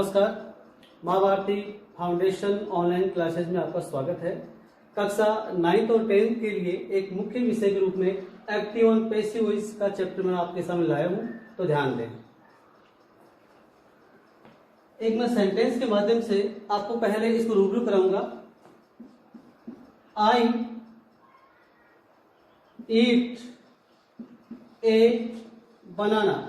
नमस्कार। माँ Bharti foundation online classes में आपका स्वागत है। कक्षा 9th और 10th के लिए एक मुख्य विषय के रूप में एक्टिव और पैसिव वॉइस का चैप्टर मैं आपके सामने लाया हूं, तो ध्यान दें। एक मैं सेंटेंस के माध्यम से आपको पहले इसको रूबरू कराऊंगा। आई ईट ए बनाना।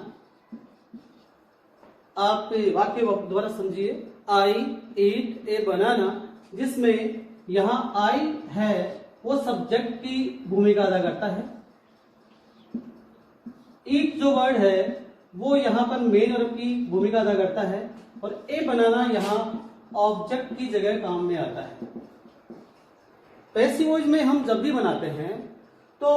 आप वाक्य द्वारा समझिए। आई ईट ए बनाना, जिसमें यहां आई है वो सब्जेक्ट की भूमिका अदा करता है। ईट जो वर्ड है वो यहां पर मेन वर्ब की भूमिका अदा करता है और ए बनाना यहां ऑब्जेक्ट की जगह काम में आता है। पैसिव वॉइस में हम जब भी बनाते हैं तो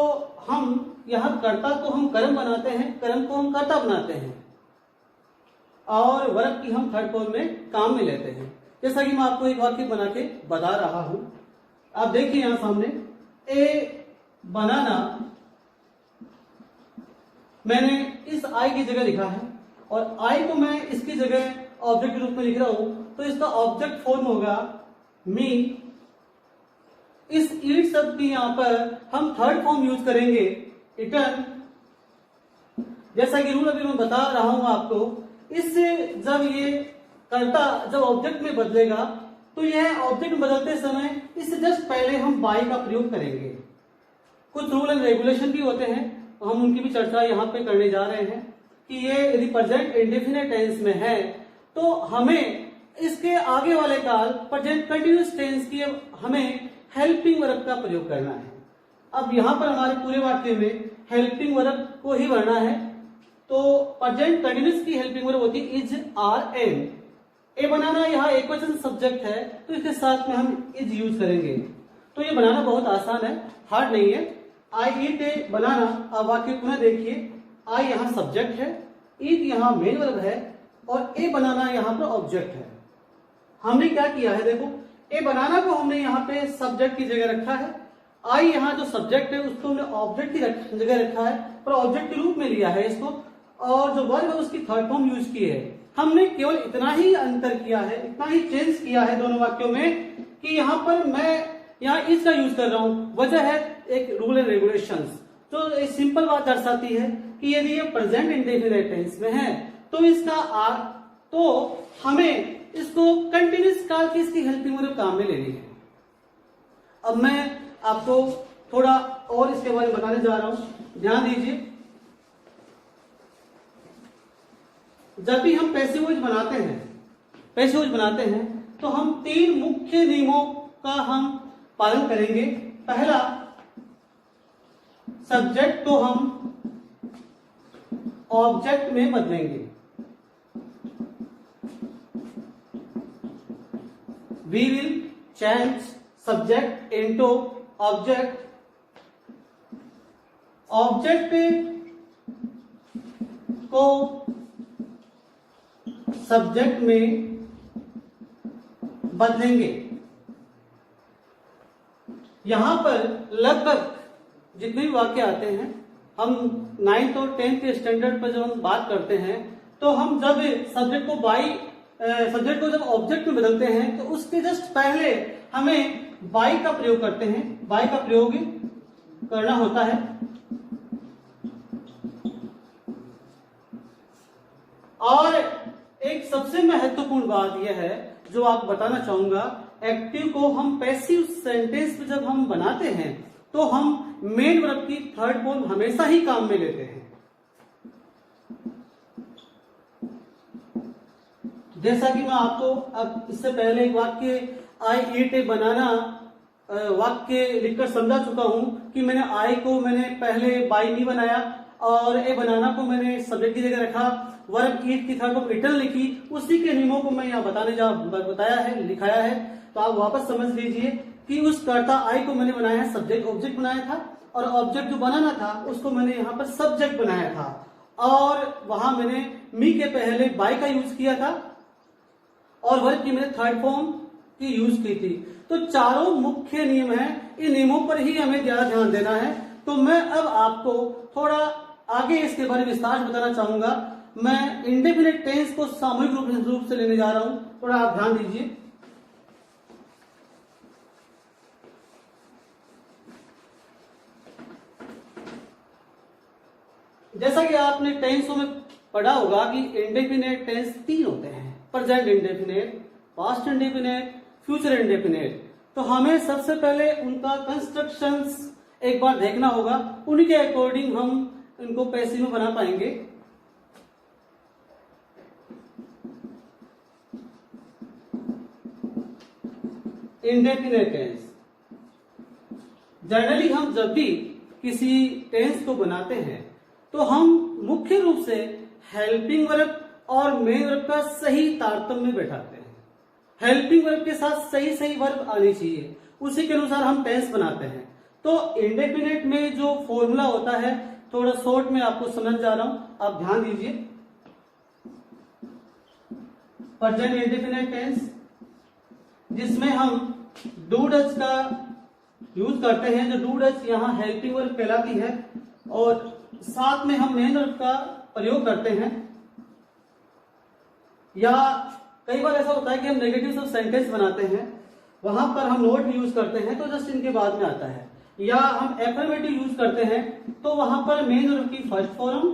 हम यहां कर्ता को हम कर्म बनाते हैं, कर्म को हम कर्ता बनाते हैं और वर्ब की हम थर्ड फॉर्म में काम में लेते हैं। जैसा कि मैं आपको एक वाक्य बना के बता रहा हूं। आप देखिए यहां सामने, ए बनाना मैंने इस आई की जगह लिखा है और आई को मैं इसकी जगह ऑब्जेक्ट के रूप में लिख रहा हूं, तो इसका ऑब्जेक्ट फॉर्म होगा मी। इस ईट शब्द की यहां पर हम थर्ड फॉर्म यूज करेंगे इटन। जैसा कि रूल अभी मैं बता रहा हूं आपको, इससे जब ये कर्ता जब ऑब्जेक्ट में बदलेगा तो यह ऑब्जेक्ट में बदलते समय इससे जस्ट पहले हम बाय का प्रयोग करेंगे। कुछ रूल एंड रेगुलेशन भी होते हैं, हम उनकी भी चर्चा यहाँ पे करने जा रहे हैं कि ये यदि प्रेजेंट इंडेफिनिट टेंस में है तो हमें इसके आगे वाले काल प्रेजेंट कंटिन्यूअस टेंस की हमें हेल्पिंग वर्ब का प्रयोग करना है। अब यहाँ पर हमारे पूरे वाक्य में हेल्पिंग वर्ब को ही भरना है, तो प्रेजेंट कंटिन्यूअस की हेल्पिंग वर्ब होती है इज आर एम। ए बनाना यहाँ एक वचन सब्जेक्ट है तो इसके साथ में हम इज यूज करेंगे। तो ये बनाना बहुत आसान है, हार्ड नहीं है। आई ईट ए बनाना। अब वाक्य पुनः देखिए, आई यहाँ सब्जेक्ट है, ईट यहाँ मेन वर्ब है और ए बनाना यहाँ पर ऑब्जेक्ट है। हमने क्या किया है, देखो ए बनाना को हमने यहाँ पे सब्जेक्ट की जगह रखा है। आई यहाँ जो सब्जेक्ट है उसको हमने ऑब्जेक्ट की जगह रखा है पर ऑब्जेक्ट के रूप में लिया है इसको, और जो वर्ब है उसकी थर्ड फॉर्म यूज की है। हमने केवल इतना ही अंतर किया है, इतना ही चेंज किया है दोनों वाक्यों में कि यहाँ पर मैं यहाँ इसका यूज कर रहा हूं। वजह है एक रूल एंड रेगुलेशंस, जो एक सिंपल बात दर्शाती है कि यदि ये प्रेजेंट इंडेफिनिट टेंस में है तो इसका तो हमें इसको कंटिन्यूअस काल की इसकी हेल्पिंग वर्ब काम में लेनी है। अब मैं आपको थोड़ा और इसके बारे में बताने जा रहा हूं, ध्यान दीजिए। जब भी हम पैसिव वॉइस बनाते हैं तो हम तीन मुख्य नियमों का हम पालन करेंगे। पहला, सब्जेक्ट को हम ऑब्जेक्ट में बदलेंगे। We will change subject into object. Object को सब्जेक्ट में बदलेंगे। यहां पर लगभग जितने भी वाक्य आते हैं, हम 9th और 10th के स्टैंडर्ड पर जब हम बात करते हैं तो हम जब सब्जेक्ट को जब ऑब्जेक्ट में बदलते हैं तो उसके जस्ट पहले हमें बाय का प्रयोग करते हैं, बाय का प्रयोग करना होता है। और एक सबसे महत्वपूर्ण बात यह है जो आप बताना चाहूंगा, एक्टिव को हम पैसिव सेंटेंस में जब हम बनाते हैं तो हम मेन वर्ब की थर्ड फॉर्म हमेशा ही काम में लेते हैं। जैसा कि मैं आपको अब इससे पहले एक वाक्य आई ईट ए बनाना वाक्य लिखकर समझा चुका हूं कि मैंने आई को मैंने पहले बाई नहीं बनाया और ए बनाना को मैंने सब्जेक्ट की जगह रखा, वर्ब ईट की थर्ड फॉर्म इटन लिखी। उसी के नियमों को मैं यहाँ बताया है, लिखाया है। तो आप वापस समझ लीजिए कि उस कर्ता आई को मैंने बनाया है, सब्जेक्ट ऑब्जेक्ट बनाया था और ऑब्जेक्ट जो बनाना था उसको मैंने यहाँ पर सब्जेक्ट बनाया था और वहां मैंने मी के पहले बाय का यूज किया था और वर्ब की मैंने थर्ड फॉर्म की यूज की थी। तो चारों मुख्य नियम हैं, इन नियमों पर ही हमें ज्यादा ध्यान देना है। तो मैं अब आपको थोड़ा आगे इसके बारे में विस्तार बताना चाहूंगा। मैं इंडेफिनिट टेंस को सामूहिक रूप से लेने जा रहा हूं, थोड़ा आप ध्यान दीजिए। जैसा कि आपने टेंसों में पढ़ा होगा कि इंडेफिनिट टेंस 3 होते हैं, present indefinite, past indefinite, future indefinite. तो हमें सबसे पहले उनका कंस्ट्रक्शंस एक बार देखना होगा, उन्हीं के अकॉर्डिंग हम इनको पैसिव में बना पाएंगे। इंडेफिनिट टेंस, जनरली हम जब भी किसी टेंस को बनाते हैं तो हम मुख्य रूप से हेल्पिंग वर्ब और मेन वर्ब का सही तारतम्य बैठाते हैं। हेल्पिंग वर्ब के साथ सही सही वर्ब आनी चाहिए, उसी के अनुसार हम टेंस बनाते हैं। तो इंडेफिनिट में जो फॉर्मूला होता है, थोड़ा शॉर्ट में आपको समझ जा रहा हूं, आप ध्यान दीजिए। प्रेजेंट इंडेफिनिट टेंस, जिसमें हम डू डज का यूज करते हैं। जो डू डज यहाँ हेल्पिंग वर्ब कहलाती है, और साथ में हम मेन वर्ब का प्रयोग करते हैं। या कई बार ऐसा होता है कि हम नेगेटिव सब सेंटेंस बनाते हैं, वहां पर हम नोट यूज करते हैं तो जस्ट इनके बाद में आता है। या हम एफर्मेटिव यूज करते हैं तो वहां पर मेन वर्ब की फर्स्ट फॉर्म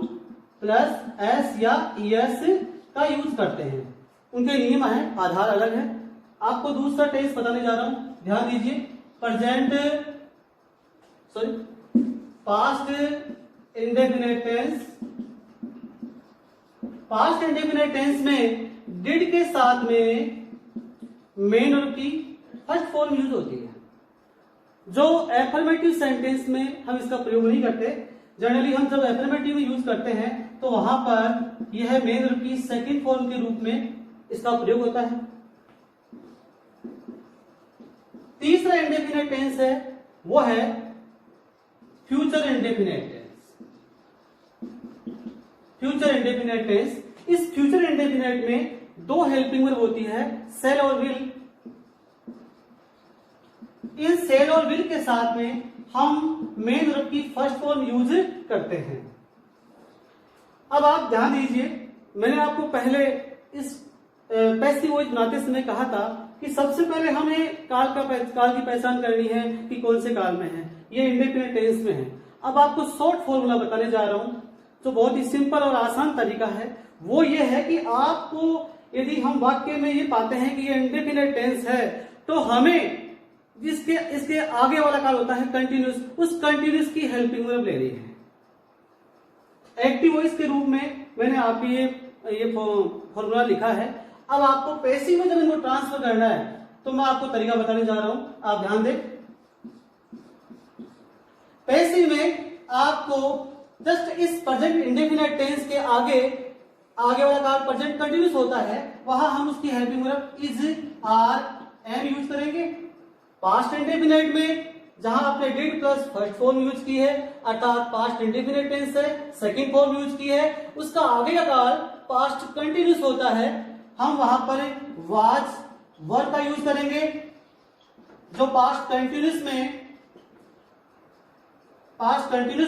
प्लस एस या ईएस का यूज करते हैं। उनके नियम है, आधार अलग है। आपको दूसरा टेंस बताने जा रहा हूं, ध्यान दीजिए। Past indefinite tense. Past indefinite tense में डिड के साथ में मेन वर्ब की फर्स्ट फॉर्म यूज होती है। जो एफर्मेटिव सेंटेंस में हम इसका प्रयोग नहीं करते। जनरली हम जब एफर्मेटिव में यूज करते हैं तो वहां पर यह मेन वर्ब की सेकंड फॉर्म के रूप में इसका प्रयोग होता है। तीसरा इंडेफिनिट टेंस है, वो है future indefinite tense. Future indefinite tense, इस फ्यूचर इंडेफिनिट में 2 हेल्पिंग वर्ब होती है, सेल और विल। इन सेल और विल के साथ में हम मेन वर्ब की फर्स्ट फॉर्म यूज करते हैं। अब आप ध्यान दीजिए, मैंने आपको पहले इस पैसिव वॉइस बनाते समय कहा था कि सबसे पहले हमें काल की पहचान करनी है कि कौन से काल में है। ये इंडेफिनिट टेंस में है। अब आपको शॉर्ट फॉर्मूला बताने जा रहा हूं, जो बहुत ही सिंपल और आसान तरीका है। वो ये है कि आपको यदि हम वाक्य में ये पाते हैं कि ये इंडेफिनिट टेंस है, तो हमें इसके आगे वाला काल होता है कंटिन्यूस, उस कंटिन्यूस की हेल्पिंग वर्ब ले रही है। एक्टिव वॉइस के रूप में मैंने आपको ये फॉर्मूला लिखा है। अब आपको पैसिव में जब इनको ट्रांसफर करना है तो मैं आपको तरीका बताने जा रहा हूं, आप ध्यान दें। पैसिव में आपको जस्ट इस प्रेजेंट इंडेफिनिट टेंस के आगे वाला काल प्रेजेंट कंटिन्यूस होता है, वहां हम उसकी helping verb is, are, am use करेंगे। पास्ट इंडेफिनिट में जहां आपने did plus first form use की है, अर्थात पास्ट इंडेफिनिट टेंस है, सेकंड फॉर्म यूज की है, उसका आगे का काल पास्ट कंटिन्यूस होता है, हम वहां पर वाज वर्ब का यूज करेंगे, जो पास्ट कंटिन्यूस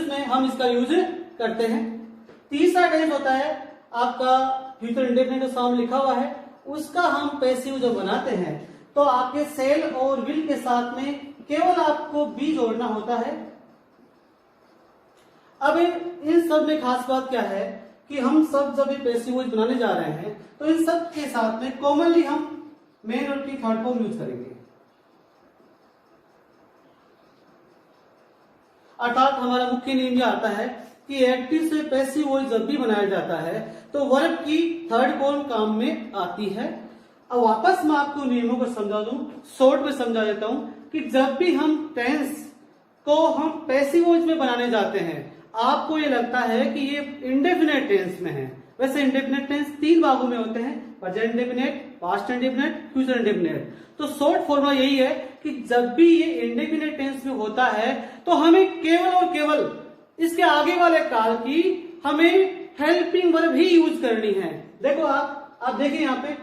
में हम इसका यूज करते हैं। तीसरा टेंस होता है आपका फ्यूचर इंडेफिनिट, जो सामने लिखा हुआ है, उसका हम पैसिव जो बनाते हैं तो आपके सेल और विल के साथ में केवल आपको बी जोड़ना होता है। अब इन सब में खास बात क्या है कि हम सब जब ये पैसिव वॉइस बनाने जा रहे हैं तो इन सब के साथ में कॉमनली हम मेन वर्ब की थर्ड फॉर्म यूज करेंगे। अर्थात हमारा मुख्य नियम यह आता है कि एक्टिव से पैसिव वॉइस जब भी बनाया जाता है तो वर्ब की थर्ड फॉर्म काम में आती है। अब वापस मैं आपको नियमों को समझा दूं, शॉर्ट में समझा देता हूं कि जब भी हम टेंस को हम पैसिव वॉइस में बनाने जाते हैं, आपको ये लगता है कि ये इंडेफिनिट टेंस में है। वैसे इंडेफिनिट टेंस 3 भागों में होते हैं, present indefinite, past indefinite, future indefinite. तो शॉर्ट फॉर्मूला यही है कि जब भी ये इंडेफिनिट टेंस में होता है तो हमें केवल और केवल इसके आगे वाले काल की हमें हेल्पिंग वर्ब ही यूज करनी है। देखो आप देखिए, यहाँ पे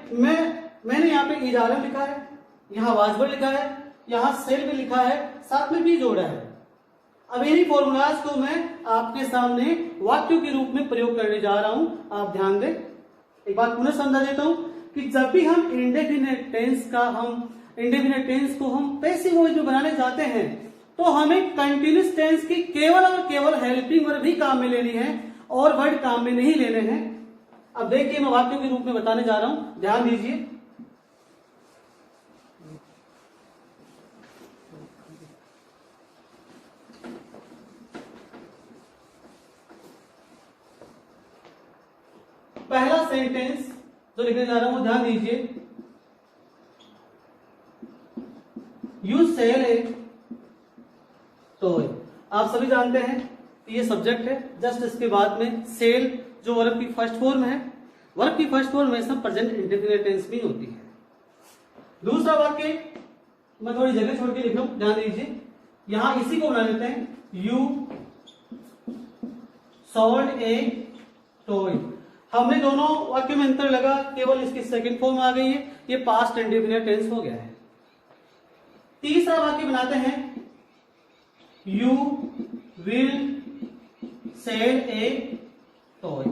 मैंने यहाँ पे इजारम लिखा है, यहाँ वाजबर लिखा है, यहाँ सेल भी लिखा है, साथ में भी जोड़ा है। अब इन्हीं फॉर्मूलाज को मैं आपके सामने वाक्यों के रूप में प्रयोग करने जा रहा हूं, आप ध्यान दें। एक बात पुनः समझा देता हूं कि जब भी हम इंडेफिनिट टेंस को हम पैसिव वॉइस में बनाने जाते हैं तो हमें कंटिन्यूस टेंस की केवल और केवल हेल्पिंग वर्ब ही काम में लेनी है और वर्ड काम में नहीं लेने हैं। अब देखिए मैं वाक्यों के रूप में बताने जा रहा हूं, ध्यान दीजिए। पहला सेंटेंस जो लिखने जा रहा हूं ध्यान दीजिए, यू सेल ए टॉय। आप सभी जानते हैं कि ये सब्जेक्ट है, जस्ट इसके बाद में सेल जो वर्ब की फर्स्ट फॉर्म है, वर्ब की फर्स्ट फॉर्म में सब प्रेजेंट इंडेफिनिट टेंस में होती है। दूसरा वाक्य मैं थोड़ी जगह छोड़ के लिख रहा हूं, ध्यान दीजिए। यहां इसी को बना लेते हैं, यू सॉल्ड ए टॉय। हमने दोनों वाक्य में अंतर लगा, केवल इसकी सेकंड फॉर्म आ गई है, ये पास्ट इंडेफिनिट टेंस हो गया है। तीसरा वाक्य बनाते हैं, you will sell a toy.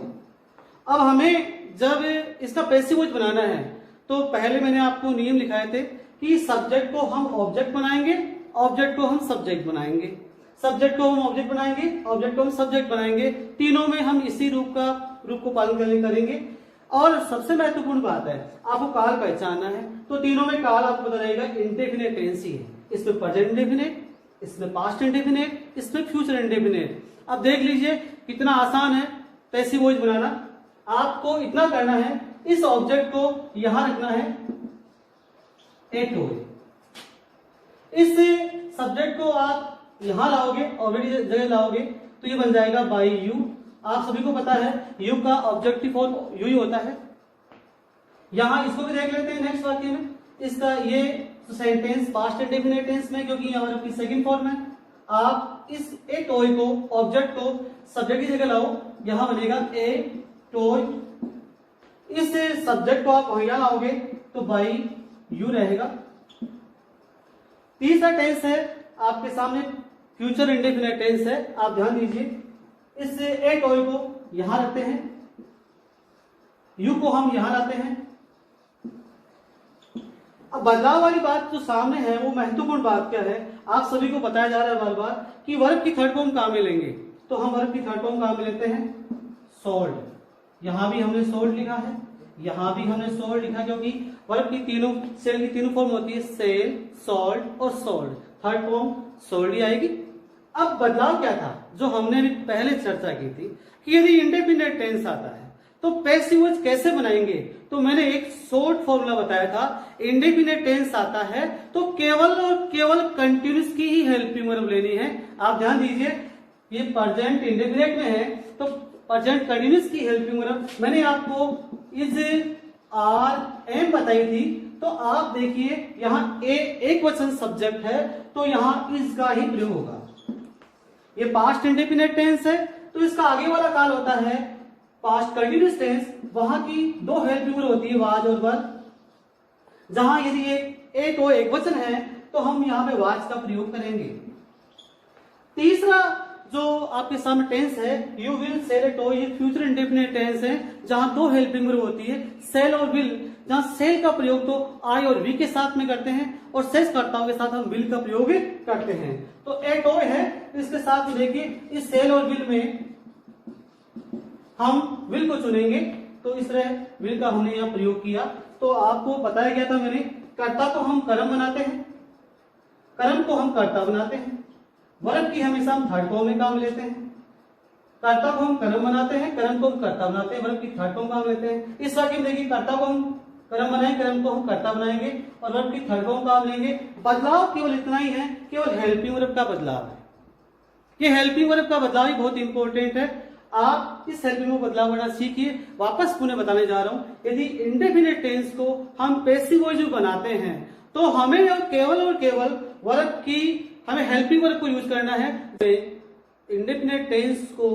अब हमें जब इसका पैसिव वॉइस बनाना है तो पहले मैंने आपको नियम लिखाए थे कि सब्जेक्ट को हम ऑब्जेक्ट बनाएंगे, ऑब्जेक्ट को हम सब्जेक्ट बनाएंगे, सब्जेक्ट को हम ऑब्जेक्ट बनाएंगे, ऑब्जेक्ट को हम सब्जेक्ट बनाएंगे। तीनों में हम इसी रूप को पालन करेंगे। और सबसे महत्वपूर्ण बात है, आपको काल पहचानना है, तो तीनों में काल आपको पता रहेगा इंडेफिनिट टेंस ही है। इसमें प्रेजेंट इंडेफिनिट, इसमें पास्ट इंडेफिनिट, इसमें फ्यूचर इंडेफिनिट। अब देख लीजिए कितना आसान है पैसिव वॉइस बनाना। आपको इतना करना है, इस ऑब्जेक्ट को यहां रखना है ए टॉय। इस सब्जेक्ट को आप यहां लाओगे, ऑलरेडी जगह लाओगे, तो ये बन जाएगा बाई यू। आप सभी को पता है यू का ऑब्जेक्टिव फॉर्म यू ही होता है। यहां इसको भी देख लेते हैं नेक्स्ट वाक्य में। इसका ये सेंटेंस पास्ट इंडेफिनिट टेंस में, क्योंकि यहाँ पर सेकंड फॉर्म है। आप इस ए टॉय को, ऑब्जेक्ट को सब्जेक्ट की जगह लाओ, यहां बनेगा ए टॉय। इस सब्जेक्ट को आप यहां लाओगे तो बाई यू रहेगा। तीसरा टेंस है आपके सामने फ्यूचर इंडेफिनिट टेंस है। आप ध्यान दीजिए, इस ए टॉय को यहां रखते हैं, यू को हम यहां लाते हैं। अब बदलाव वाली बात जो सामने है वो महत्वपूर्ण बात क्या है, आप सभी को बताया जा रहा है बार बार कि वर्ब की थर्ड फॉर्म काम में लेंगे, तो हम वर्ब की थर्ड फॉर्म काम में लेते हैं सोल्ड। यहां भी हमने सोल्ड लिखा है, यहां भी हमने सोल्ड लिखा, क्योंकि वर्ब की तीनों सेल की तीनों फॉर्म होती है, सेल, सोल्ड और सोल्ड। थर्ड फॉर्म सोल्ड ही आएगी। अब बदलाव क्या था जो हमने पहले चर्चा की थी कि यदि इंडेफिनिट टेंस आता है तो पैसिव वॉइस कैसे बनाएंगे। तो मैंने एक शॉर्ट फॉर्मूला बताया था, इंडेफिनिट टेंस आता है तो केवल और केवल कंटिन्यूस की ही हेल्पिंग वर्ब लेनी है। आप ध्यान दीजिए, ये प्रेजेंट इंडेफिनिट में है तो प्रेजेंट कंटिन्यूस की हेल्पिंग वर्ब मैंने आपको इज आर एम बताई थी। तो आप देखिए यहाँ ए एक वचन सब्जेक्ट है तो यहाँ इज का ही प्रयोग होगा। ये पास्ट इंडेफिनिट टेंस है तो इसका आगे वाला काल होता है पास्ट कंटिन्यूस टेंस। वहां की दो हेल्पिंग वर्ब होती है, वाज और वर। जहां यदि ये तो एक वचन है तो हम यहाँ पे वाज का प्रयोग करेंगे। तीसरा जो आपके सामने टेंस है, you will sell a toy, ये फ्यूचर इंडेफिनिट टेंस है जहां दो हेल्पिंग वर्ब होती है, सेल और विल। जहां सेल का प्रयोग तो आई और वी के साथ में करते हैं और शेष कर्ताओं के साथ हम विल का प्रयोग करते हैं। तो ए टॉय है, इसके साथ में देखिए इस सेल और विल में हम विल को चुनेंगे, तो इस तरह विल का हमने यहाँ प्रयोग किया। तो आपको बताया गया था मैंने, कर्ता को हम कर्म बनाते हैं, कर्म को हम कर्ता बनाते हैं, वर्ब की हमेशा हम थर्ड फॉर्म में काम लेते हैं। कर्ता को हम कर्म बनाते हैं, कर्म को हम कर्ता बनाते हैं, वर्ब की थर्ड फॉर्म काम लेते हैं। इस वाक्य में देखिए कर्ता को हम कर्म बनाएंगे, कर्म को हम कर्ता बनाएंगे और वर्ब की थर्ड फॉर्म काम लेंगे। बदलाव केवल इतना ही है, केवल हेल्पिंग वर्ब का बदलाव है। ये हेल्पिंग वर्ब का बदलाव ही बहुत इंपॉर्टेंट है। आप इस हेल्पिंग वर्ब बदलाव करना सीखिए। वापस पुनः बताने जा रहा हूं, यदि इंडेफिनिट टेंस को हम पैसिव वॉइस में बनाते हैं तो हमें केवल और केवल वर्ब की हमें हेल्पिंग वर्ब को यूज करना है। इंडेफिनिट टेंस को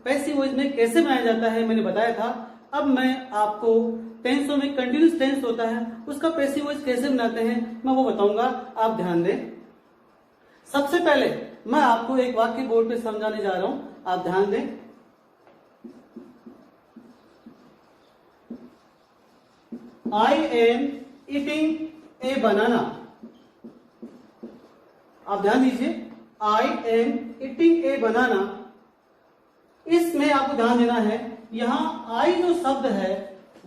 पैसिव वॉइस में कैसे बनाया जाता है मैंने बताया था। अब मैं आपको टेंसों में कंटिन्यूस टेंस होता है उसका पैसिव वॉइस कैसे बनाते हैं मैं वो बताऊंगा, आप ध्यान दें। सबसे पहले मैं आपको एक वाक्य बोर्ड पे समझाने जा रहा हूं, आप ध्यान दें। I am eating a banana। आप ध्यान दीजिए, I am eating a banana। इसमें आपको ध्यान देना है, यहां I जो शब्द है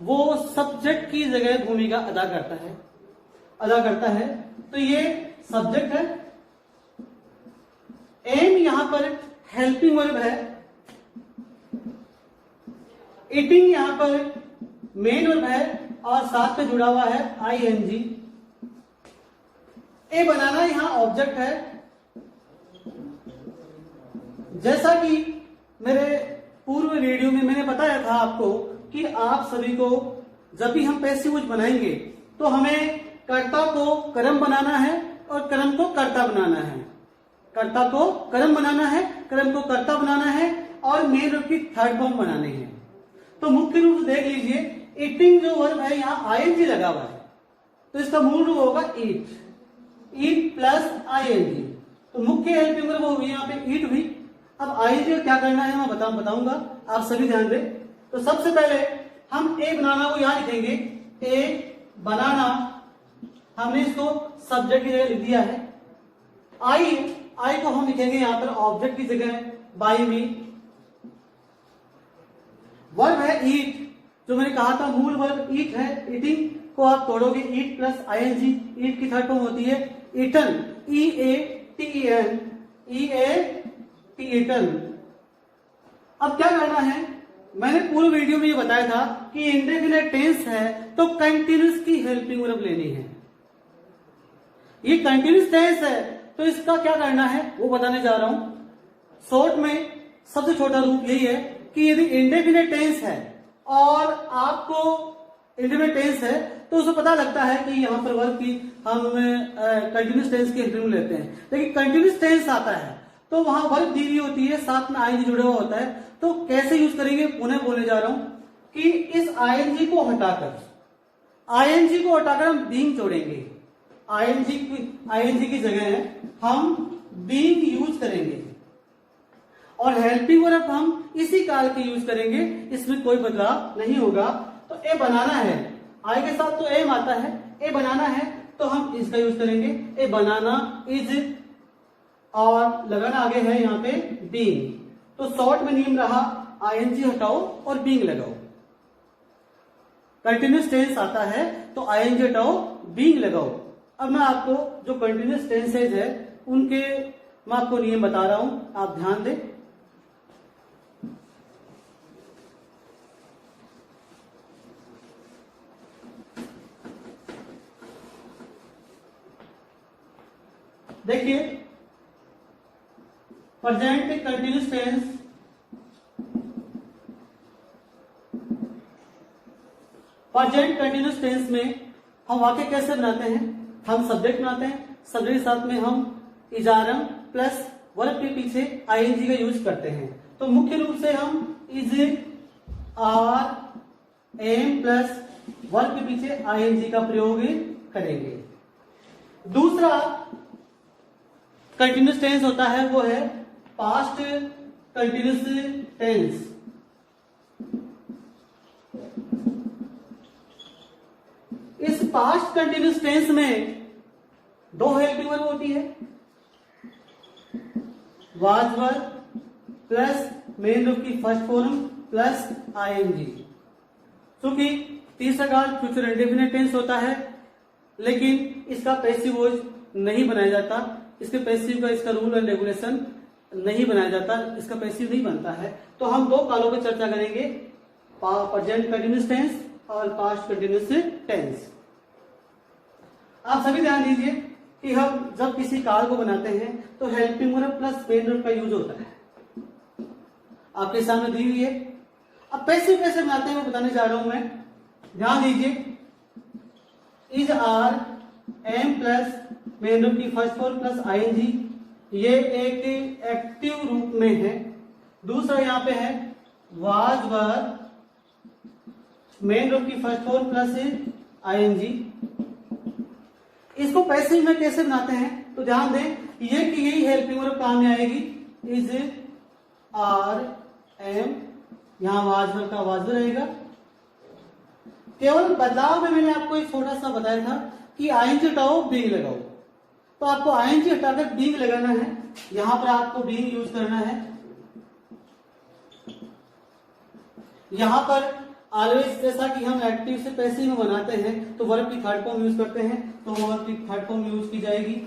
वो सब्जेक्ट की जगह भूमिका अदा करता है। तो ये सब्जेक्ट है। एम यहां पर हेल्पिंग वर्ब है। ईटिंग यहां पर मेन वर्ब है और साथ में जुड़ा हुआ है आईएनजी। ए बनाना यहां ऑब्जेक्ट है। जैसा कि मेरे पूर्व वीडियो में मैंने बताया था आपको कि आप सभी को जब भी हम पैसिव वॉइस बनाएंगे तो हमें कर्ता को कर्म बनाना है और कर्म को कर्ता बनाना है। कर्ता को कर्म बनाना है, कर्म को कर्ता बनाना है और मेन वर्ब की थर्ड फॉर्म बनाने हैं। तो मुख्य रूप से देख लीजिए, ईटिंग जो वर्ब है यहां आईएनजी लगा हुआ है, तो इसका मूल रूप होगा ईट प्लस आईएनजी। तो मुख्य हेल्पिंग वर्ब होगी यहाँ पे ईट हुई। अब आईएनजी क्या करना है मैं बताऊंगा, आप सभी ध्यान दें। तो सबसे पहले हम ए बनाना को यहां लिखेंगे, ए बनाना हमने इसको सब्जेक्ट की जगह लिख दिया है। आई को हम लिखेंगे यहां पर ऑब्जेक्ट की जगह बाय मी। वर्ब है ईट, जो मैंने कहा था मूल वर्ब ईट है। ईटिंग को आप तोड़ोगे, ईट प्लस आईएनजी, ईट की थर्ड फॉर्म होती है ईटन, EATEN, ईटन। अब क्या करना है, मैंने पूरे वीडियो में ये बताया था कि इंडेफिनिट टेंस है तो कंटिन्यूस की हेल्पिंग वर्ब लेनी है। ये कंटिन्यूस टेंस है तो इसका क्या करना है वो बताने जा रहा हूं। शॉर्ट में सबसे छोटा रूप यही है कि यदि इंडेफिनिट टेंस है और आपको इंडेफिनिट टेंस है तो उसे पता लगता है कि यहां पर वर्ब की हम कंटिन्यूस टेंस की हेल्पिंग लेते हैं। लेकिन कंटिन्यूस टेंस आता है तो वहां वर्ब दी हुई होती है, साथ में आईएनजी जुड़ा हुआ होता है। तो कैसे यूज करेंगे, पुनः बोलने जा रहा हूं कि इस आईएनजी को हटाकर हम बीइंग जोड़ेंगे। आईएनजी की जगह हम बीइंग यूज करेंगे और हेल्पिंग वर्ब हम इसी काल के यूज करेंगे, इसमें कोई बदलाव नहीं होगा। तो ए बनाना है, आई के साथ तो एम आता है, ए बनाना है तो हम इसका यूज करेंगे, ए बनाना इज, और लगाना आगे है यहाँ पे बीइंग। तो शॉर्ट में नियम रहा, आईएनजी हटाओ और बीइंग लगाओ। कंटिन्यूस टेंस आता है तो आईएनजी हटाओ, बीइंग लगाओ। अब मैं आपको जो कंटिन्यूस टेंसेज है उनके मैं आपको नियम बता रहा हूं, आप ध्यान दें। देखिए, present continuous tense, present continuous tense में हम वाक्य कैसे बनाते हैं, हम सब्जेक्ट बनाते हैं, सब्जेक्ट के साथ में हम इजारम प्लस वर्ब के पीछे आईएनजी का यूज करते हैं। तो मुख्य रूप से हम is, are, am plus verb के पीछे आईएनजी का प्रयोग करेंगे। दूसरा कंटिन्यूस टेंस होता है वो है पास्ट कंटिन्यूस टेंस। इस पास्ट कंटिन्यूस टेंस में दो हेल्पिंग वर्ब होती है, was verb plus main verb की फर्स्ट फॉर्म प्लस आईएनजी। क्योंकि तीसरा काल फ्यूचर इंडेफिनिट टेंस होता है, लेकिन इसका पैसिव वॉइस नहीं बनाया जाता, इसके पैसिव का इसका रूल एंड रेगुलेशन नहीं बनाया जाता, इसका पैसिव नहीं बनता है। तो हम दो कालों पर चर्चा करेंगे, प्रेजेंट कंटिन्यूस टेंस और पास्ट कंटिन्यूस टेंस। आप सभी ध्यान दीजिए कि हम जब किसी काल को बनाते हैं तो helping verb plus main verb का यूज होता है, आपके सामने दी हुई है। अब पैसिव कैसे बनाते हैं वो बताने जा रहा हूं मैं, ध्यान दीजिए। Is, are, am plus main verb की फर्स्ट फॉर्म प्लस आईएनजी, ये एक एक्टिव रूप में है। दूसरा यहां पे है वाज वर्ब मेन वर्ब की फर्स्ट फॉर्म प्लस आईएनजी। इसको पैसिव में कैसे बनाते हैं तो ध्यान दें ये कि यही हेल्पिंग वर्ब काम में आएगी, इज आर एम, यहां वाज वर्ब का वाज वर्ब रहेगा। केवल बदलाव में मैंने आपको एक छोटा सा बताया था कि आईएनजी हटाओ बीइंग लगाओ, तो आपको आईएनजी हटाकर बीइंग लगाना है, यहां पर आपको बीइंग यूज करना है। यहां पर ऑलवेज जैसा कि हम एक्टिव से पैसिव में बनाते हैं तो वर्ब की थर्ड फॉर्म यूज करते हैं, तो वर्ब की थर्ड फॉर्म यूज की जाएगी।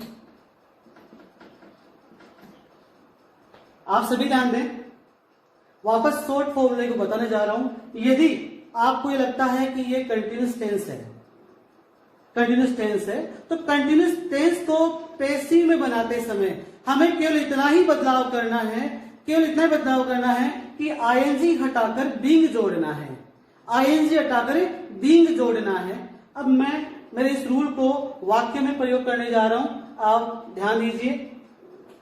आप सभी ध्यान दें, वापस शॉर्ट फॉर्मूले को बताने जा रहा हूं। यदि आपको ये लगता है कि ये कंटिन्यूस टेंस है, कंटिन्यूस टेंस है, तो कंटिन्यूस टेंस को पैसिव में बनाते समय हमें केवल इतना ही बदलाव करना है, केवल इतना ही बदलाव करना है कि आईएनजी हटाकर बीइंग जोड़ना है, आईएनजी हटाकर बीइंग जोड़ना है। अब मैं मेरे इस रूल को वाक्य में प्रयोग करने जा रहा हूं, आप ध्यान दीजिए।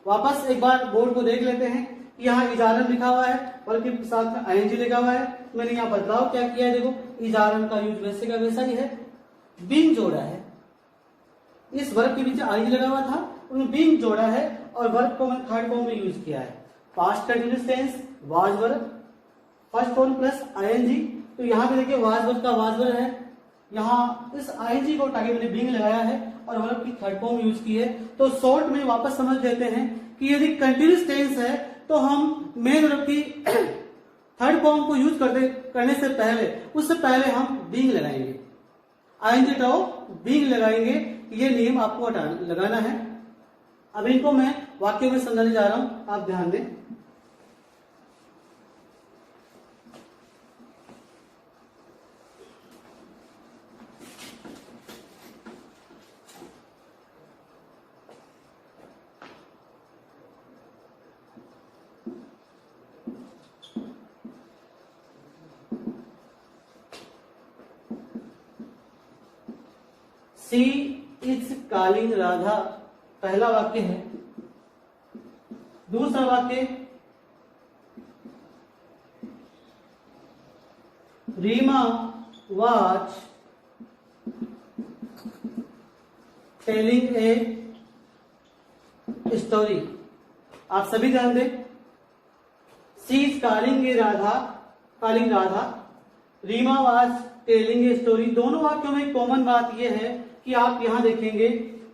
वापस एक बार बोर्ड को देख लेते हैं, यहाँ इजारन लिखा हुआ है बल्कि साथ में आईएनजी लिखा हुआ है। मैंने यहाँ बदलाव क्या किया है, देखो इजारन का यूज वैसे का वैसा ही है, बीइंग जोड़ा है, इस वर्ब के पीछे आईएनजी लगा हुआ था, उन्होंने बीइंग जोड़ा है और वर्ब को मैंने थर्ड फॉर्म में यूज किया है। Past continuous tense was verb, first form plus ING, तो यहाँ पे देखिए वाज वर्ब का वाज वर्ब है, यहाँ इस आईएनजी को उठाके मैंने बीइंग लगाया है और वर्ब की थर्ड फॉर्म यूज की है। तो शॉर्ट में वापस समझ लेते हैं कि यदि कंटिन्यूस टेंस है तो हम मेन वर्ब की थर्ड फॉर्म को यूज करने से पहले, उससे पहले हम बीइंग लगाएंगे, आईएनजी हटाओ बीइंग लगाएंगे, ये नियम आपको लगाना है। अब इनको मैं वाक्यों में समझाने जा रहा हूं, आप ध्यान दें। सी इज कॉलिंग राधा, पहला वाक्य है। दूसरा वाक्य, Reema was telling a story. आप सभी ध्यान दें, she is calling a Radha, calling Radha, Reema was telling a story. दोनों वाक्यों में कॉमन बात यह है कि आप यहां देखेंगे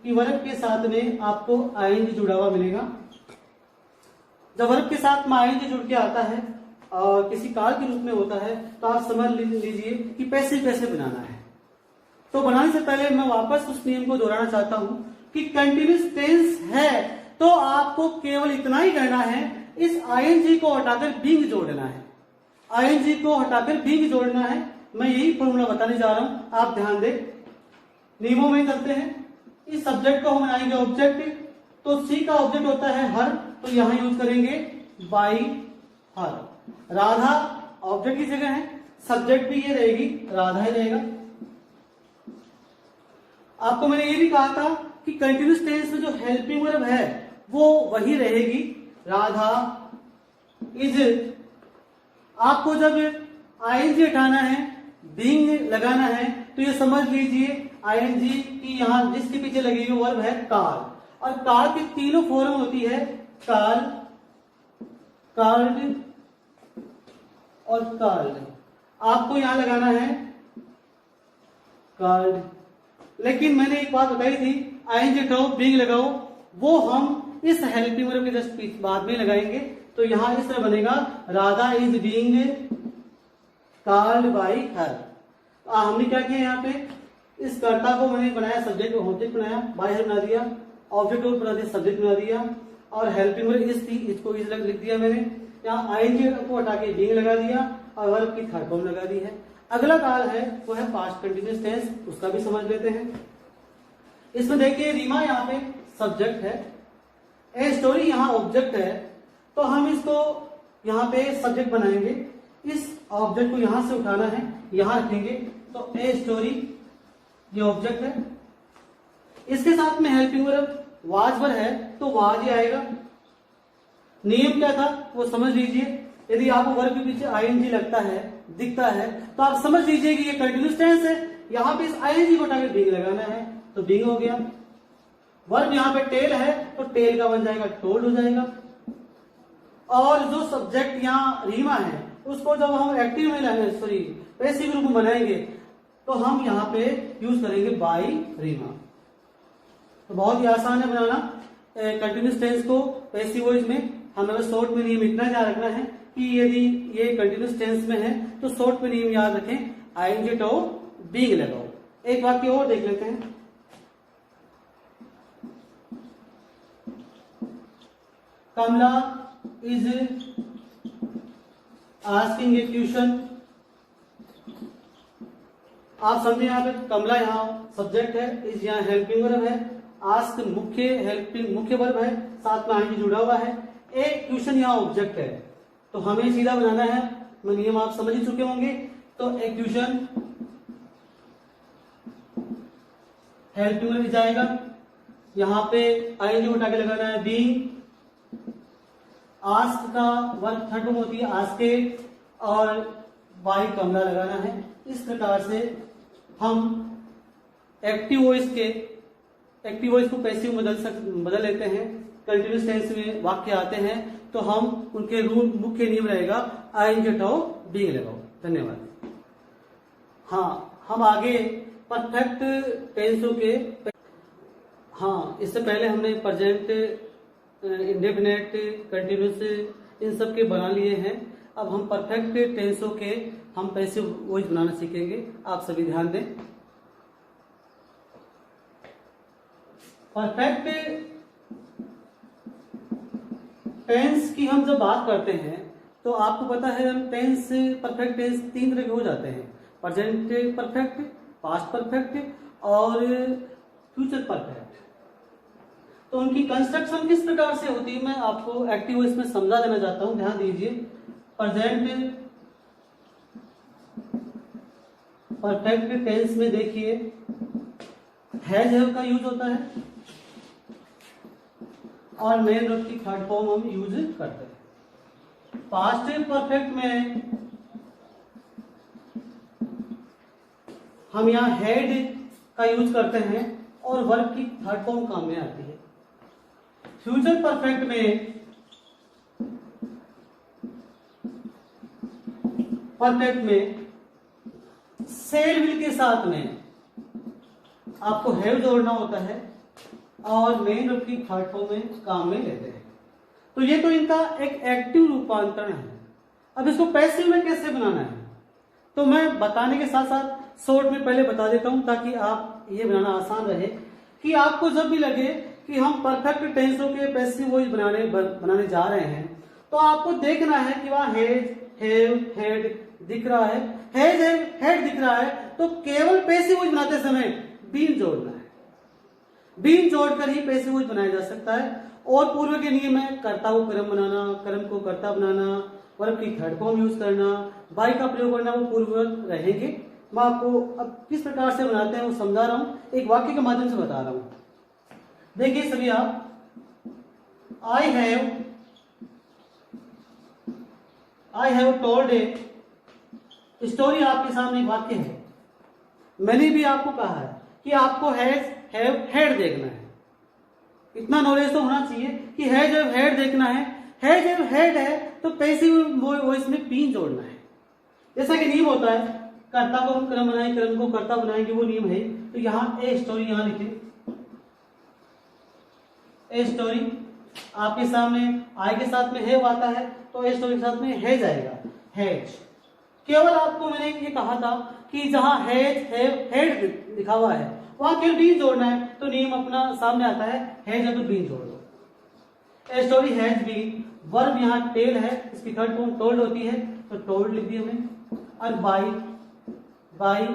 कि वर्ब के साथ में आपको आईएनजी जुड़ा हुआ मिलेगा। जब वर्ब के साथ में आईएनजी जुड़ के आता है और किसी काल के रूप में होता है तो आप समझ लीजिए कि पैसिव कैसे बनाना है। तो बनाने से पहले मैं वापस उस नियम को दोहराना चाहता हूं कि कंटिन्यूस टेंस है तो आपको केवल इतना ही करना है, इस आईएनजी को हटाकर बीइंग जोड़ना है, आईएनजी को हटाकर बीइंग जोड़ना है। मैं यही फॉर्मूला बताने जा रहा हूं, आप ध्यान दें। नियमों में करते हैं, इस सब्जेक्ट को हम बनाएंगे ऑब्जेक्ट, तो सी का ऑब्जेक्ट होता है हर, तो यहां यूज करेंगे बाई हर। राधा ऑब्जेक्ट की जगह है, सब्जेक्ट भी ये रहेगी, राधा ही रहेगा। आपको मैंने ये भी कहा था कि कंटिन्यूस टेंस में जो हेल्पिंग वर्ब है वो वही रहेगी, राधा इज। आपको जब आईएनजी हटाना है, बीइंग लगाना है, तो ये समझ लीजिए आईएनजी की यहां जिसके पीछे लगी हुई वर्ब है काल, और काल की तीनों फॉर्म होती है, काल, कार्ड और कार्ड। आपको यहां लगाना है कार्ड, लेकिन मैंने एक बात बताई थी, आईएनजी हटाओ बीइंग लगाओ, वो हम इस हेल्पिंग वर्ब के जस्ट बाद में लगाएंगे। तो यहां इस तरह बनेगा, Radha is being called by her. हमने क्या किया, यहाँ पे इस कर्ता को मैंने बनाया, सब्जेक्ट ऑब्जेक्ट बनाया, बाई हर बना दिया, ऑब्जेक्ट को बना दिया, सब्जेक्ट बना दिया, और हेल्पिंग वर्ब इज थी, इसको इज लिख दिया मैंने। यहाँ आईएनजी को हटा के बीइंग लगा दिया और वर्ब की थर्ड फॉर्म लगा दी है। अगला काल है वो है पास्ट कंटिन्यूस टेंस, उसका भी समझ लेते हैं। इसमें देखिए रीमा यहाँ पे सब्जेक्ट है, ए स्टोरी यहाँ ऑब्जेक्ट है, तो हम इसको यहाँ पे सब्जेक्ट बनाएंगे, इस ऑब्जेक्ट को यहां से उठाना है, यहां रखेंगे, तो ए स्टोरी ये ऑब्जेक्ट है, इसके साथ में हेल्पिंग वर्ब वाज वर्ब है तो वाज ही आएगा। नियम क्या था वो समझ लीजिए, यदि आपको वर्ब के पीछे आईएनजी लगता है, दिखता है, तो आप समझ लीजिए कि ये कंटिन्यूस टेंस है, यहां पे इस आईएनजी को उठाकर बीइंग लगाना है, तो बीइंग हो गया। वर्ब यहाँ पे टेल है तो टेल का बन जाएगा टोल्ड हो जाएगा। और जो सब्जेक्ट यहाँ रीमा है उसको जब हम एक्टिव में सॉरी पैसिव रूप में बनाएंगे तो हम यहाँ पे यूज करेंगे बाय रीमा। तो बहुत ही आसान है बनाना कंटिन्यूस टेंस को पैसिव वॉइस में। हमें शॉर्ट में नियम इतना याद रखना है कि यदि ये कंटिन्यूस टेंस में है तो शॉर्ट में नियम याद रखें, आईएनजी टू बीइंग लगाओ। एक वाक्य और देख लेते हैं। कमला इज आस्किंग ए क्वेश्चन। आप समझे यहाँ पे कमला यहाँ सब्जेक्ट है, इज यहाँ हेल्पिंग वर्ब है, आस्क मुख्य वर्ब है, साथ में आईएनजी जुड़ा हुआ है, एक क्वेश्चन यहाँ ऑब्जेक्ट है। तो हमें सीधा बनाना है, नियम आप समझ ही चुके होंगे। तो एक क्वेश्चन हेल्पिंग वर्ब जाएगा, यहाँ पे आईएनजी उठा के लगाना है बीइंग। आस्क का वर्ब थर्ड फॉर्म होती है आस्के, और बाय कमला लगाना है। इस प्रकार से हम एक्टिव वॉइस को पैसिव बदल लेते हैं। कंटिन्यूस टेंस में वाक्य आते हैं तो हम उनके रूल मुख्य नियम रहेगा आईएनजी टू बीइंग लगाओ। धन्यवाद। हाँ, हम आगे परफेक्ट टेंसों के इससे पहले हमने प्रेजेंट, इंडेफिनिट, कंटिन्यूस इन सब के बना लिए हैं। अब हम परफेक्ट टेंसों के हम पैसिव वॉइस बनाना सीखेंगे। आप सभी ध्यान दें। परफेक्ट टेंस की हम जब बात करते हैं तो आपको पता है हम परफेक्ट टेंस तीन तरह के हो जाते हैं, प्रेजेंट परफेक्ट, पास्ट परफेक्ट और फ्यूचर परफेक्ट। तो उनकी कंस्ट्रक्शन किस प्रकार से होती है मैं आपको एक्टिव वॉइस में समझा देना चाहता हूं। ध्यान दीजिए। प्रेजेंट परफेक्ट टेंस में देखिए हैव का यूज होता है और मेन वर्ब की थर्ड फॉर्म हम यूज करते हैं। पास्ट परफेक्ट में हम यहाँ हैड का यूज करते हैं और वर्ब की थर्ड फॉर्म काम में आती है। फ्यूचर परफेक्ट में सेल विल के साथ में आपको हैव जोड़ना होता है और मेन वर्ब की थर्ड फॉर्म में काम में लेते हैं। तो ये तो इनका एक एक्टिव रूपांतरण है। अब इसको पैसिव में कैसे बनाना है तो मैं बताने के साथ साथ शॉर्ट में पहले बता देता हूं ताकि आप ये बनाना आसान रहे कि आपको जब भी लगे कि हम परफेक्ट टेंसों के पैसिव वॉइस बनाने जा रहे हैं तो आपको देखना है कि वहां हैज, हैव, हैड दिख रहा है, हैज, हैड दिख रहा है तो केवल पैसिव वॉइस बनाते समय बीन जोड़ना है। बीन जोड़कर ही पैसिव वॉइस बनाया जा सकता है। और पूर्व के नियम है कर्ता को कर्म बनाना, कर्म को कर्ता बनाना, वर्ब की थर्ड फॉर्म यूज करना, बाय का प्रयोग करना, वो पूर्ववत रहेंगे। मैं आपको अब किस प्रकार से बनाते हैं वो समझा रहा हूं, एक वाक्य के माध्यम से बता रहा हूं। देखिए सभी आप, I have told a story, आपके सामने एक वाक्य है। मैंने भी आपको कहा है कि आपको हैज, हैव, हैड देखना है। इतना नॉलेज तो होना चाहिए कि हैज, हैव, हैड देखना है। हैज, हैव, हैड है तो पैसिव वॉइस में बीन जोड़ना है। जैसा कि नियम होता है कर्ता को हम कर्म बनाएं, कर्म को कर्ता बनाएंगे, वो नियम है। तो यहाँ ए स्टोरी यहाँ लिखे, ए स्टोरी आपके सामने आई के साथ में हैव आता है तो ए स्टोरी के साथ में हैज आएगा, हैज। केवल आपको मैंने ये कहा था कि जहां हैज, हैव, हैड लिखा हुआ है वहां केवल बीन जोड़ना है। तो नियम अपना सामने आता है, हैज है तो बीन जोड़ दो। A story has been, verb यहाँ टेल है, इसकी थर्ड फॉर्म टोल्ड होती है तो टोल्ड लिख दिया हमने। और बाय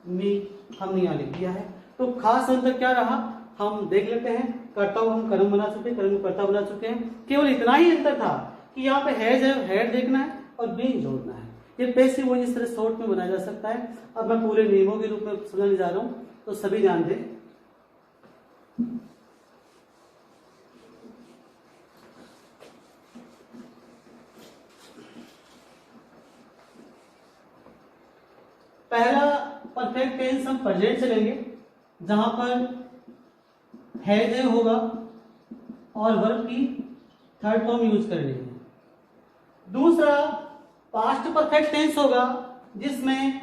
मी हमने यहाँ लिख दिया है। तो खास अंतर क्या रहा हम देख लेते हैं। कर्ता को हम कर्म बना चुके, कर्म को कर्ता बना चुके हैं। केवल इतना ही अंतर था कि यहाँ पे हैज, हैव, हैड देखना है और बीन जोड़ना है। ये पैसिव वॉइस इस तरह शॉर्ट में बनाया जा सकता है। अब मैं पूरे नियमों के रूप में समझाने जा रहा हूं तो सभी ध्यान दें। पहला परफेक्ट टेंस हम प्रेजेंट से लेंगे जहां पर हैज होगा और वर्ब की थर्ड फॉर्म यूज करनी है। दूसरा पास्ट परफेक्ट टेंस होगा जिसमें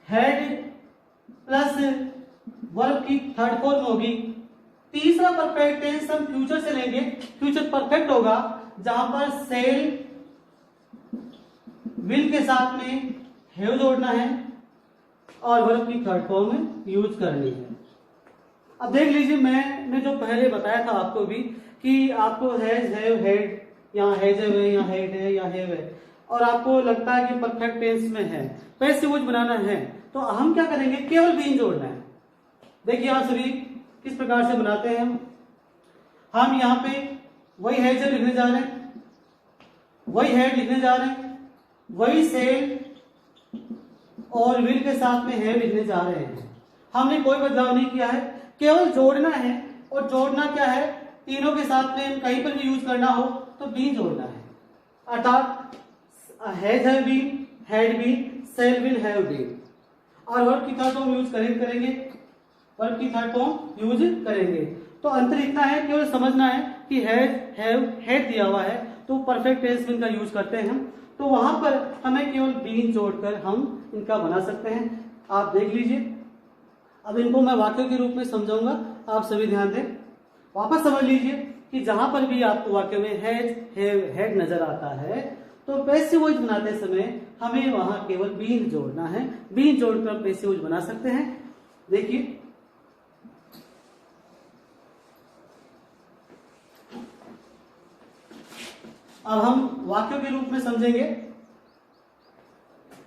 हैड प्लस वर्ब की थर्ड फॉर्म होगी। तीसरा परफेक्ट टेंस हम फ्यूचर से लेंगे, फ्यूचर परफेक्ट होगा जहां पर सेल विल के साथ में हैव जोड़ना है और वर्ब की थर्ड फॉर्म यूज करनी है। अब देख लीजिए, मैंने जो पहले बताया था आपको भी कि आपको हैज हैव हैड, यहाँ हैज है, यहाँ हैड है, यहाँ हैव है, और आपको लगता है कि परफेक्ट टेंस में है, पैसिव वॉइस बनाना है, तो हम क्या करेंगे, केवल बीन जोड़ना है। देखिए आप सभी किस प्रकार से बनाते हैं। हम यहाँ पे वही हैज लिखने जा रहे हैं, वही हैड लिखने जा रहे हैं, वही सेल और विल के साथ में है लिखने जा रहे हैं। हमने कोई बदलाव नहीं किया है, केवल जोड़ना है। और जोड़ना क्या है, तीनों के साथ में कहीं पर भी यूज करना हो तो बीन जोड़ना है। अर्थात has have been, had been, shall will have been, और वर्ब की थर्ड फॉर्म यूज करेंगे, वर्ब की थर्ड फॉर्म यूज करेंगे। तो अंतर इतना है, केवल समझना है कि हैज हैव हैड दिया हुआ है तो परफेक्ट टेंस में इनका यूज करते हैं हम, तो वहां पर हमें केवल बीन जोड़कर हम इनका बना सकते हैं। आप देख लीजिए, अब इनको मैं वाक्यों के रूप में समझाऊंगा, आप सभी ध्यान दें। वापस समझ लीजिए कि जहां पर भी आपको वाक्य में हैज हैव हैड नजर आता है तो पैसिव वॉइस बनाते समय हमें वहां केवल बीन जोड़ना है। बीन जोड़कर हम पैसिव वॉइस बना सकते हैं। देखिए, अब हम वाक्यों के रूप में समझेंगे।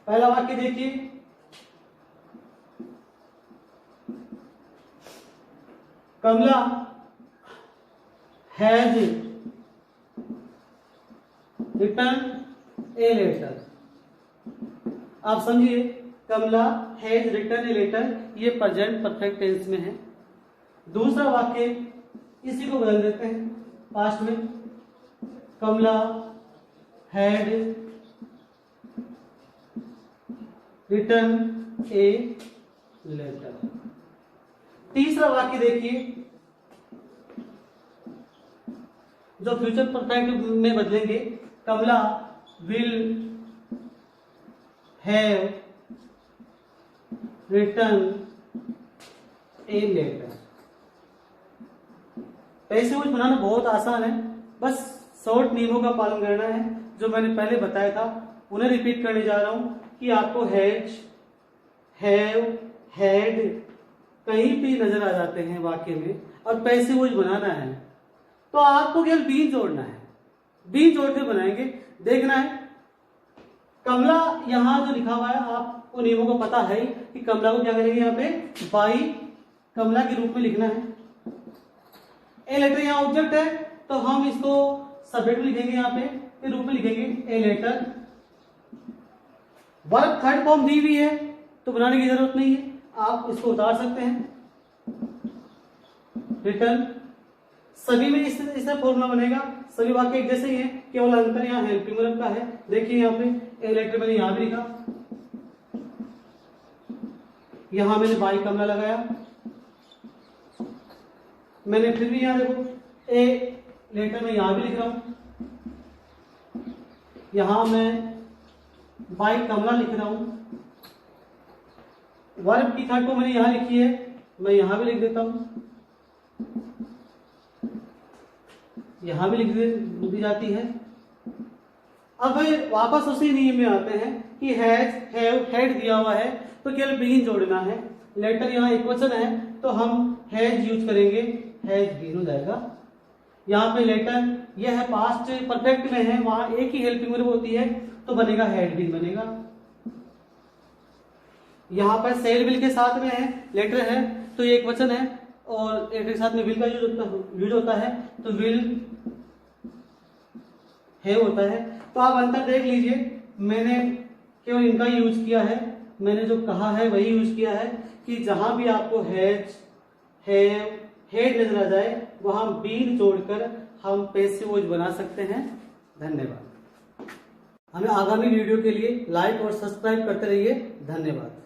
पहला वाक्य देखिए, कमला हैज रिटर्न ए लेटर। आप समझिए, कमला हैज रिटर्न ए लेटर, ये प्रेजेंट परफेक्ट टेंस में है। दूसरा वाक्य इसी को बदल देते हैं पास्ट में, Kamla had return a letter. तीसरा वाक्य देखिए, जो फ्यूचर परफेक्ट में बदलेंगे, Kamla will have return a letter. Passive voice बनाना बहुत आसान है, बस शॉर्ट नियमों का पालन करना है जो मैंने पहले बताया था, उन्हें रिपीट करने जा रहा हूं कि आपको हैज, हैव, हैड कहीं भी नजर आ जाते हैं वाक्य में और पैसिव वॉइस बनाना है तो आपको केवल बीन जोड़ना है। बीन जोड़ के बनाएंगे। देखना है, कमला यहां जो लिखा हुआ है आपको नियमों को पता है कि कमला को क्या करेंगे, यहाँ पे बाई कमला के रूप में लिखना है। ए लेटर यहाँ ऑब्जेक्ट है तो हम इसको सब्जेक्ट लिखेंगे, यहाँ पे के रूप में लिखेंगे a letter. Verb third form दी हुई है तो बनाने की जरूरत नहीं है, आप इसको उतार सकते हैं। रिटर्न सभी में इस तरह फॉर्मूला बनेगा, सभी वाक्य एक जैसे ही है, केवल अंतर यहाँ हेल्पिंग वर्ब का है। देखिए यहाँ पे ए लेटर मैंने यहाँ भी लिखा, यहां मैंने बाई कमला लगाया, मैंने फिर भी यहां देखो ए लेटर में यहां भी लिख रहा हूं, यहां मैं बाई कमला लिख रहा हूं। वर्ब की थर्ड को मैंने यहां लिखी है, मैं यहां भी लिख देता हूं, यहां भी लिख दी जाती है। अब वापस उसी नियम में आते हैं कि हैज, हैव, हैड दिया हुआ है तो केवल बीन जोड़ना है। लेटर यहाँ एक वचन है तो हम हैज यूज करेंगे, हैज बीन हो जाएगा। यहाँ पे लेटर यह है पास्ट परफेक्ट में है, वहां एक ही हेल्पिंग वर्ब होती है तो बनेगा हैड बीन बनेगा। यहाँ पर सेल विल के साथ में है, लेटर है तो ये एक वचन है और लेटर के साथ में विल का यूज होता है तो विल हैव होता है। तो आप अंतर देख लीजिए, मैंने केवल इनका यूज किया है, मैंने जो कहा है वही यूज किया है कि जहां भी आपको हैज, हैव, हैड नजर आ जाए वहां बीन जोड़कर हम पैसिव वॉइस बना सकते हैं। धन्यवाद। हमें आगामी वीडियो के लिए लाइक और सब्सक्राइब करते रहिए। धन्यवाद।